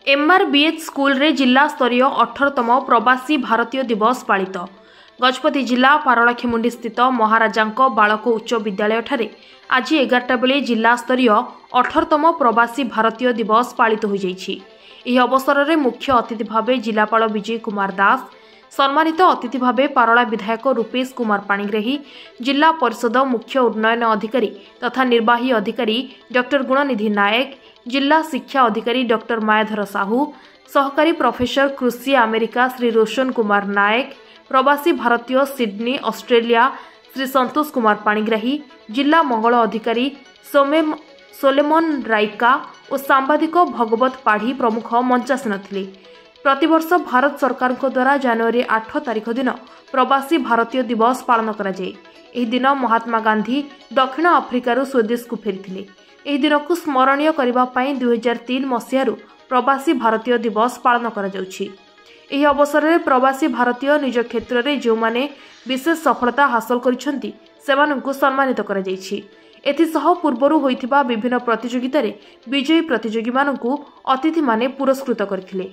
MRBH school रे जिला स्तरीय 18तम प्रवासी भारतीय दिवस पालित। गजपति जिला पारलाखेमुंडी स्थित महाराजांक बालक उच्च विद्यालय ठारे आज 11टा बेले जिला स्तरीय 18तम प्रवासी भारतीय दिवस पालित हो जाइछि। एही अवसर में मुख्य अतिथि भाव जिलापाल विजय कुमार दास, सम्मानित अतिथि भाव पारला विधायक रूपेश कुमार पाणिग्राही, जिला परिषद मुख्य उन्नयन अधिकारी तथा निर्वाही अधिकारी डॉक्टर गुणनिधि नायक, जिला शिक्षा अधिकारी डॉक्टर मायाधर साहू, सहकारी प्रोफेसर कृषि अमेरिका श्री रोशन कुमार नायक, प्रवासी भारतीय सिडनी ऑस्ट्रेलिया श्री संतोष कुमार पाणिग्राही, जिला मंगल अधिकारी सोलेमन राइका और सांबादिक भगवत पाढ़ी प्रमुख मंचासीन थिले। प्रतिवर्ष भारत सरकार द्वारा जनवरी 8 तारिख दिन प्रवासी भारतीय दिवस पालन करा जाए। एही दिन महात्मा गांधी दक्षिण आफ्रिकार स्वदेश को फेरिथिले। एही दिन को स्मरणीय करबा पई 2003 मसिहारु प्रवासी भारतीय दिवस पालन करा जाउछि। एही अवसर में प्रवासी भारतीय निज क्षेत्र में जो माने विशेष सफलता हासिल करिसेंती सेमानंकु सम्मानित करा जाइछि। एथिसह पूर्वरु होइथिबा विभिन्न प्रतियोगिता रे विजयी प्रतियोगी मानंकु अतिथि माने पुरस्कृत करथिले।